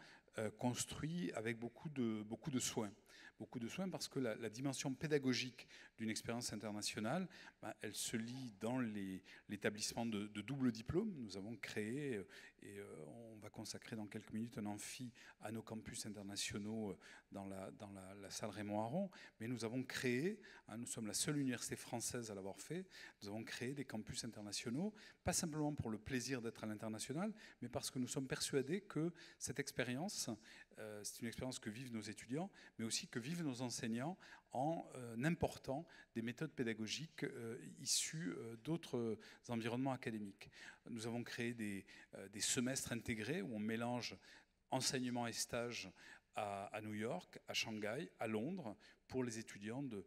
construit avec beaucoup de soin. Beaucoup de soin parce que la dimension pédagogique d'une expérience internationale, ben, elle se lit dans l'établissement de double diplôme. Nous avons créé, et on va consacrer dans quelques minutes un amphi à nos campus internationaux dans la salle Raymond Aron, mais nous avons créé, hein, nous sommes la seule université française à l'avoir fait, nous avons créé des campus internationaux, pas simplement pour le plaisir d'être à l'international, mais parce que nous sommes persuadés que cette expérience, c'est une expérience que vivent nos étudiants, mais aussi que vivent nos enseignants en important des méthodes pédagogiques issues d'autres environnements académiques. Nous avons créé des semestres intégrés où on mélange enseignement et stage à New York, à Shanghai, à Londres, pour les étudiants de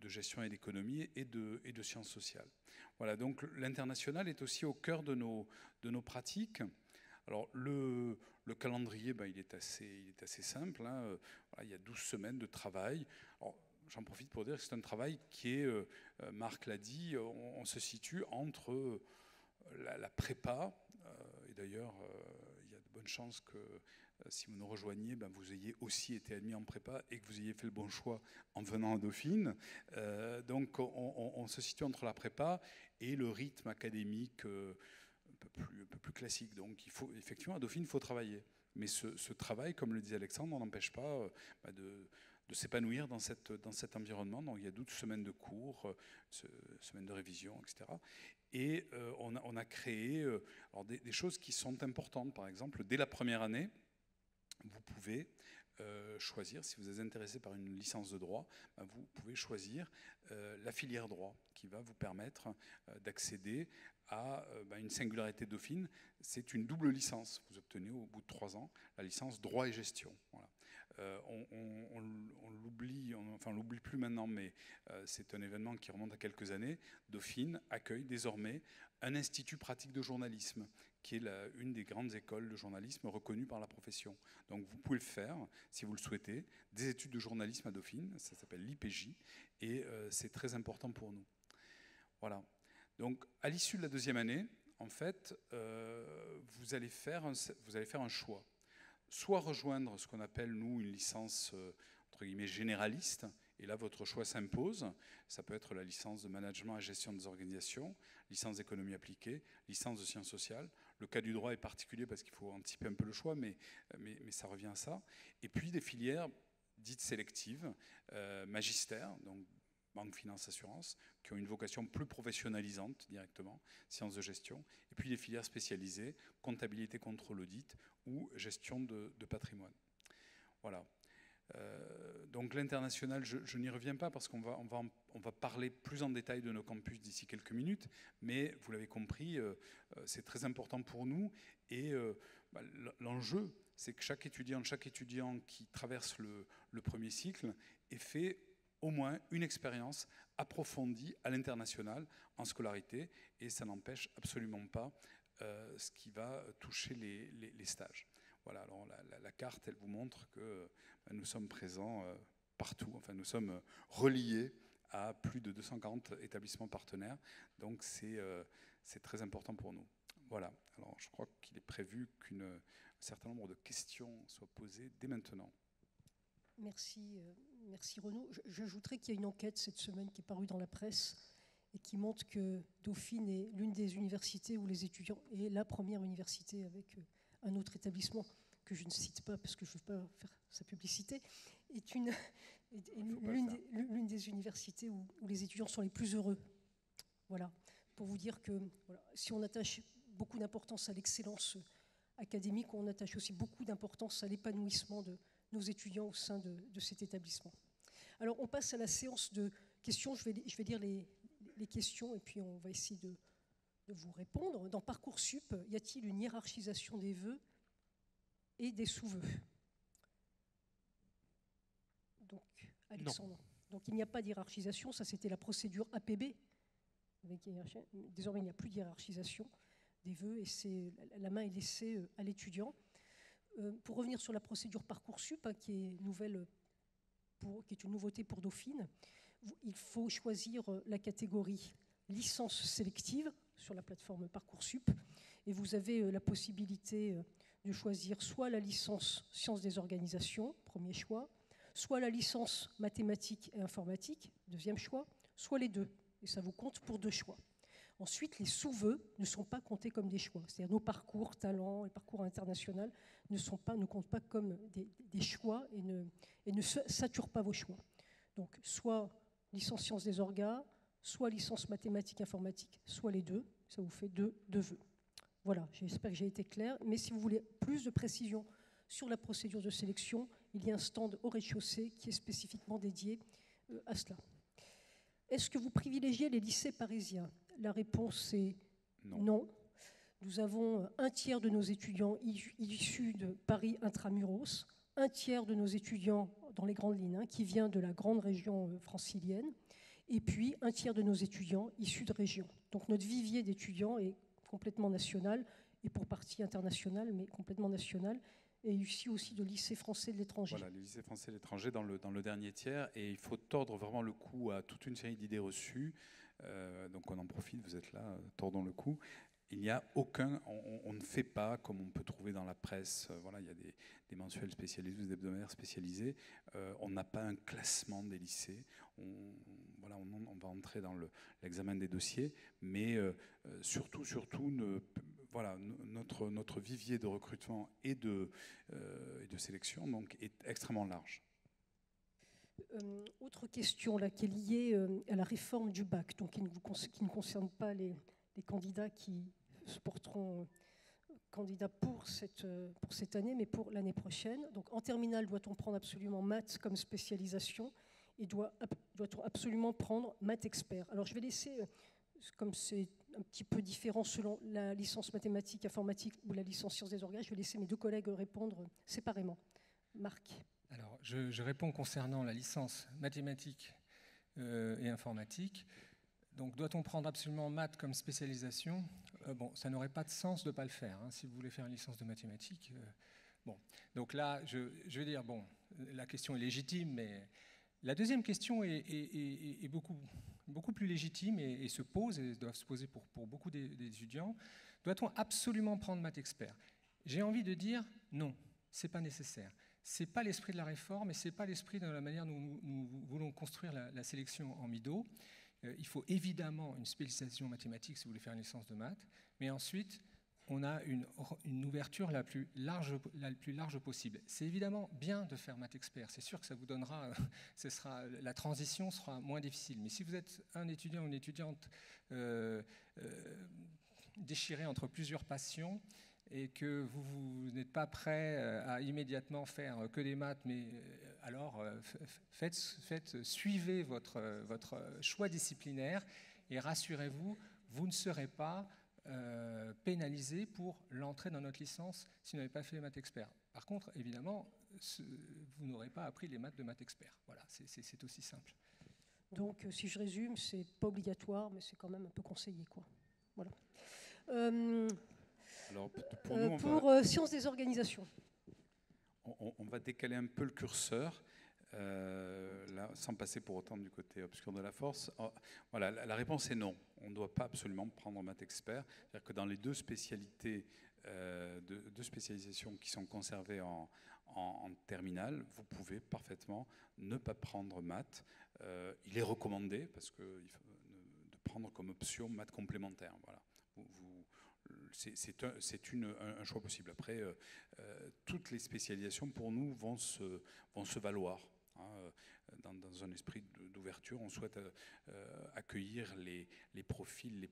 gestion et d'économie et de sciences sociales. Voilà, donc l'international est aussi au cœur de nos pratiques. Alors le calendrier, ben, il est assez simple, hein. Voilà, il y a 12 semaines de travail. J'en profite pour dire que c'est un travail qui est, Marc l'a dit, on se situe entre la prépa, et d'ailleurs il y a de bonnes chances que si vous nous rejoignez, ben, vous ayez aussi été admis en prépa et que vous ayez fait le bon choix en venant à Dauphine. Donc on se situe entre la prépa et le rythme académique un peu plus classique. Donc il faut, effectivement, à Dauphine, il faut travailler. Mais ce travail, comme le disait Alexandre, n'empêche pas de s'épanouir dans cet environnement. Donc il y a 12 semaines de cours, semaines de révision, etc. Et on a créé alors des choses qui sont importantes. Par exemple, dès la première année, vous pouvez choisir, si vous êtes intéressé par une licence de droit, vous pouvez choisir la filière droit qui va vous permettre d'accéder à une singularité Dauphine. C'est une double licence. Vous obtenez au bout de 3 ans la licence droit et gestion. Voilà. On l'oublie plus maintenant, mais c'est un événement qui remonte à quelques années. Dauphine accueille désormais un institut pratique de journalisme, qui est une des grandes écoles de journalisme reconnues par la profession. Donc vous pouvez le faire, si vous le souhaitez, des études de journalisme à Dauphine, ça s'appelle l'IPJ, et c'est très important pour nous. Voilà. Donc à l'issue de la 2e année, en fait, vous allez faire un choix. Soit rejoindre ce qu'on appelle, nous, une licence entre guillemets généraliste, et là, votre choix s'impose. Ça peut être la licence de management et gestion des organisations, licence d'économie appliquée, licence de sciences sociales. Le cas du droit est particulier parce qu'il faut anticiper un peu le choix, mais ça revient à ça. Et puis des filières dites sélectives, magistère, donc banque, finance, assurance, qui ont une vocation plus professionnalisante directement, sciences de gestion, et puis des filières spécialisées, comptabilité, contrôle, audit ou gestion de patrimoine. Voilà. Donc l'international, je n'y reviens pas parce qu'on va parler plus en détail de nos campus d'ici quelques minutes, mais vous l'avez compris, c'est très important pour nous, et l'enjeu, c'est que chaque étudiant qui traverse le premier cycle ait fait au moins une expérience approfondie à l'international en scolarité, et ça n'empêche absolument pas ce qui va toucher les stages. Voilà, alors la carte, elle vous montre que nous sommes présents partout, enfin nous sommes reliés à plus de 240 établissements partenaires, donc c'est très important pour nous. Voilà, alors je crois qu'il est prévu qu'un certain nombre de questions soient posées dès maintenant. Merci Renaud. J'ajouterais qu'il y a une enquête cette semaine qui est parue dans la presse et qui montre que Dauphine est l'une des universités où les étudiants, et la première université avec un autre établissement que je ne cite pas parce que je ne veux pas faire sa publicité, est l'une des universités où les étudiants sont les plus heureux. Voilà, pour vous dire que voilà, si on attache beaucoup d'importance à l'excellence académique, on attache aussi beaucoup d'importance à l'épanouissement de nos étudiants au sein de cet établissement. Alors on passe à la séance de questions, je vais lire les questions et puis on va essayer de vous répondre. Dans Parcoursup, y a-t-il une hiérarchisation des vœux et des sous-vœux? Donc, Alexandre. Non. Donc il n'y a pas de hiérarchisation, ça c'était la procédure APB. Désormais il n'y a plus de hiérarchisation des vœux et la main est laissée à l'étudiant. Pour revenir sur la procédure Parcoursup, qui est une nouveauté pour Dauphine, il faut choisir la catégorie licence sélective sur la plateforme Parcoursup et vous avez la possibilité de choisir soit la licence sciences des organisations, premier choix, soit la licence mathématiques et informatique, deuxième choix, soit les deux. Et ça vous compte pour 2 choix. Ensuite, les sous-vœux ne sont pas comptés comme des choix. C'est-à-dire nos parcours talents et parcours international ne comptent pas comme des choix et ne saturent pas vos choix. Donc, soit licence sciences des orgas, soit licence mathématiques informatique, soit les deux. Ça vous fait 2 vœux. Voilà, j'espère que j'ai été clair. Mais si vous voulez plus de précision sur la procédure de sélection, il y a un stand au rez-de-chaussée qui est spécifiquement dédié à cela. Est-ce que vous privilégiez les lycées parisiens? La réponse est non. Nous avons un tiers de nos étudiants issus de Paris intramuros, un tiers de nos étudiants dans les grandes lignes qui vient de la grande région francilienne, et puis un tiers de nos étudiants issus de régions. Donc notre vivier d'étudiants est complètement national, et pour partie international, mais complètement national, et issu aussi de lycées français de l'étranger. Voilà, les lycées français de l'étranger dans le dernier tiers, et il faut tordre vraiment le cou à toute une série d'idées reçues. Donc on en profite, vous êtes là, tordons le cou. Il n'y a aucun, on ne fait pas comme on peut trouver dans la presse, voilà, il y a des mensuels spécialisés, des hebdomadaires spécialisés, on n'a pas un classement des lycées, on va entrer dans l'examen des dossiers, mais surtout, voilà, notre vivier de recrutement et de sélection donc, est extrêmement large. Autre question là, qui est liée à la réforme du bac, donc qui ne concerne pas les candidats qui se porteront candidats pour cette année, mais pour l'année prochaine. Donc en terminale, doit-on prendre absolument maths comme spécialisation et doit-on absolument prendre maths expert? Alors je vais laisser, comme c'est un petit peu différent selon la licence mathématiques, informatique ou la licence sciences des organes, je vais laisser mes 2 collègues répondre séparément. Marc. Alors, je réponds concernant la licence mathématiques et informatique. Donc, doit-on prendre absolument maths comme spécialisation? Bon, ça n'aurait pas de sens de ne pas le faire. Hein, si vous voulez faire une licence de mathématiques. Bon, donc là, je veux dire, bon, la question est légitime, mais la deuxième question est beaucoup plus légitime et se pose, et doit se poser pour beaucoup des étudiants. Doit-on absolument prendre maths expert? J'ai envie de dire non, ce n'est pas nécessaire. Ce n'est pas l'esprit de la réforme et ce n'est pas l'esprit de la manière dont nous voulons construire la sélection en MIDO. Il faut évidemment une spécialisation mathématique si vous voulez faire une licence de maths, mais ensuite, on a une ouverture la plus large possible. C'est évidemment bien de faire maths expert, c'est sûr que ça vous donnera, la transition sera moins difficile. Mais si vous êtes un étudiant ou une étudiante déchiré entre plusieurs passions, et que vous n'êtes pas prêt à immédiatement faire que des maths, mais alors suivez votre choix disciplinaire et rassurez-vous, vous ne serez pas pénalisé pour l'entrée dans notre licence si vous n'avez pas fait les maths experts. Par contre, évidemment, vous n'aurez pas appris les maths de maths experts. Voilà, c'est aussi simple. Donc, si je résume, c'est pas obligatoire, mais c'est quand même un peu conseillé, quoi. Voilà. Alors, pour sciences des organisations. On va décaler un peu le curseur, là, sans passer pour autant du côté obscur de la force. Voilà, la réponse est non. On ne doit pas absolument prendre maths expert. C'est-à-dire que dans les 2 spécialités, 2 spécialisations qui sont conservées en terminale, vous pouvez parfaitement ne pas prendre maths. Il est recommandé parce que de prendre comme option maths complémentaires. Voilà. C'est un choix possible. Après, toutes les spécialisations, pour nous, vont se valoir. Dans un esprit d'ouverture, on souhaite accueillir les profils les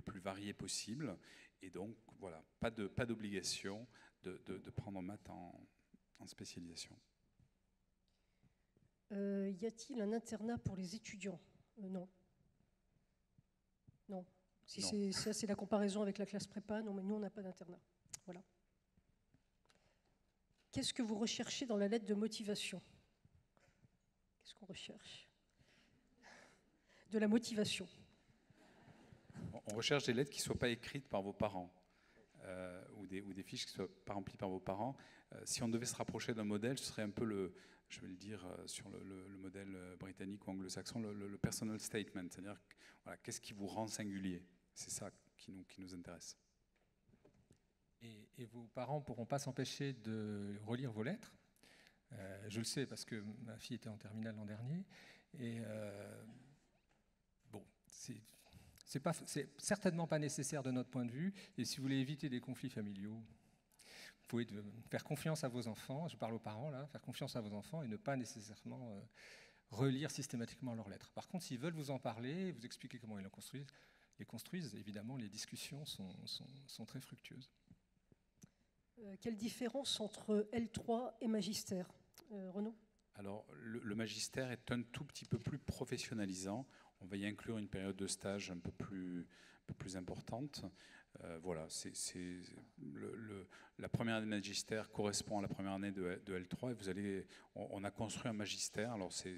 plus variés possibles. Et donc, voilà, pas d'obligation de prendre maths en spécialisation. Y a-t-il un internat pour les étudiants? Non. Non. Si Non. c'est la comparaison avec la classe prépa, non, mais nous, on n'a pas d'internat. Voilà. Qu'est-ce que vous recherchez dans la lettre de motivation? Qu'est-ce qu'on recherche? De la motivation. On recherche des lettres qui ne soient pas écrites par vos parents ou des fiches qui ne soient pas remplies par vos parents. Si on devait se rapprocher d'un modèle, ce serait un peu je vais le dire sur le modèle britannique ou anglo-saxon, le personal statement, c'est-à-dire voilà, qu'est-ce qui vous rend singulier? C'est ça qui nous intéresse. Et vos parents ne pourront pas s'empêcher de relire vos lettres. Je le sais parce que ma fille était en terminale l'an dernier. Et bon, c'est certainement pas nécessaire de notre point de vue. Et si vous voulez éviter des conflits familiaux, vous pouvez faire confiance à vos enfants. Je parle aux parents là, faire confiance à vos enfants et ne pas nécessairement relire systématiquement leurs lettres. Par contre, s'ils veulent vous en parler, vous expliquer comment ils les construisent, évidemment, les discussions sont très fructueuses. Quelle différence entre L3 et magistère, Renaud? Alors, le magistère est un tout petit peu plus professionnalisant. On va y inclure une période de stage un peu plus importante. Voilà, la première année de magistère correspond à la première année de L3. Et on a construit un magistère. Alors, c'est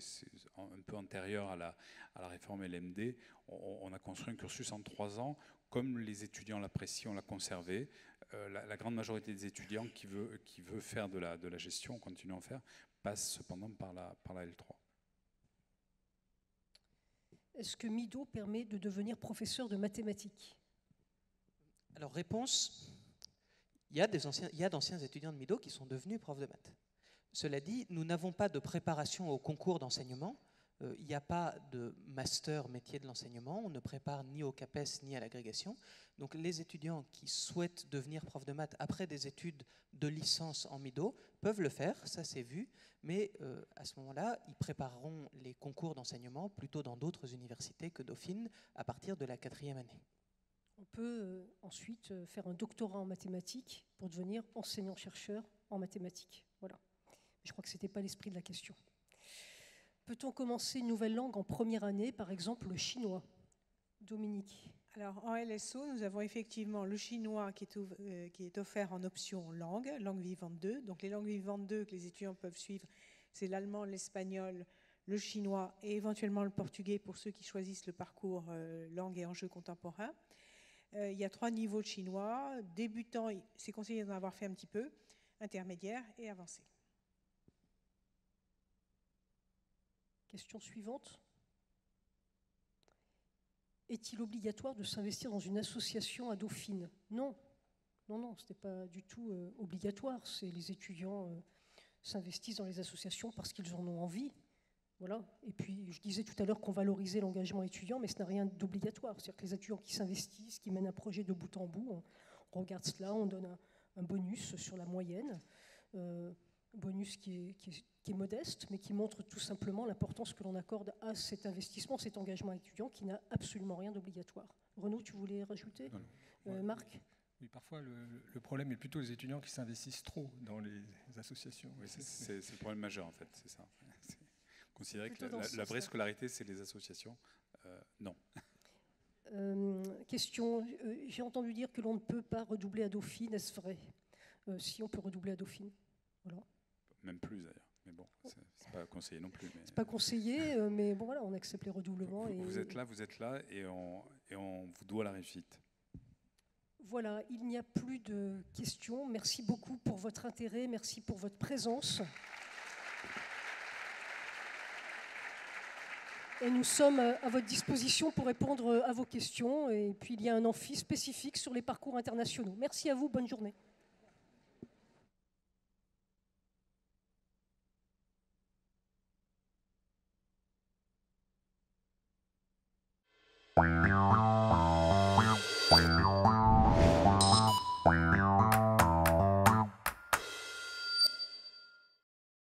un peu antérieur à la réforme LMD. On a construit un cursus en 3 ans. Comme les étudiants l'apprécient, on l'a conservé. La grande majorité des étudiants qui veut faire de la gestion, on continue à en faire, passe cependant par la L3. Est-ce que Mido permet de devenir professeur de mathématiques? Alors, réponse, il y a d'anciens étudiants de Mido qui sont devenus profs de maths. Cela dit, nous n'avons pas de préparation au concours d'enseignement. Il n'y a pas de master métier de l'enseignement. On ne prépare ni au CAPES ni à l'agrégation. Donc, les étudiants qui souhaitent devenir prof de maths après des études de licence en Mido peuvent le faire, ça c'est vu. Mais à ce moment-là, ils prépareront les concours d'enseignement plutôt dans d'autres universités que Dauphine à partir de la 4e année. On peut ensuite faire un doctorat en mathématiques pour devenir enseignant-chercheur en mathématiques. Voilà. Je crois que ce n'était pas l'esprit de la question. Peut-on commencer une nouvelle langue en première année, par exemple le chinois? Dominique. Alors, en LSO, nous avons effectivement le chinois qui est offert en option langue vivante 2. Donc, les langues vivantes 2 que les étudiants peuvent suivre, c'est l'allemand, l'espagnol, le chinois et éventuellement le portugais pour ceux qui choisissent le parcours langue et enjeux contemporains. Il y a 3 niveaux de chinois. Débutant, c'est conseillé d'en avoir fait un petit peu, intermédiaire et avancé. Question suivante. Est-il obligatoire de s'investir dans une association à Dauphine? Non. Non, ce n'est pas du tout obligatoire. Les étudiants s'investissent dans les associations parce qu'ils en ont envie. Voilà. Et puis, je disais tout à l'heure qu'on valorisait l'engagement étudiant, mais ce n'a rien d'obligatoire. C'est-à-dire que les étudiants qui s'investissent, qui mènent un projet de bout en bout, on regarde cela, on donne un bonus sur la moyenne, un bonus qui est modeste, mais qui montre tout simplement l'importance que l'on accorde à cet investissement, cet engagement étudiant qui n'a absolument rien d'obligatoire. Renaud, tu voulais rajouter? Non. Marc? Oui, parfois le problème est plutôt les étudiants qui s'investissent trop dans les associations. Oui, c'est le problème majeur en fait, c'est ça. Considérer que la vraie scolarité, c'est les associations, non. Question, j'ai entendu dire que l'on ne peut pas redoubler à Dauphine, est-ce vrai? Si, on peut redoubler à Dauphine. Voilà. Même plus d'ailleurs, mais bon, c'est pas conseillé non plus. C'est pas conseillé, mais bon voilà, on accepte les redoublements. Vous êtes là, et on vous doit la réussite. Voilà, il n'y a plus de questions. Merci beaucoup pour votre intérêt, merci pour votre présence. Et nous sommes à votre disposition pour répondre à vos questions. Et puis il y a un amphi spécifique sur les parcours internationaux. Merci à vous, bonne journée.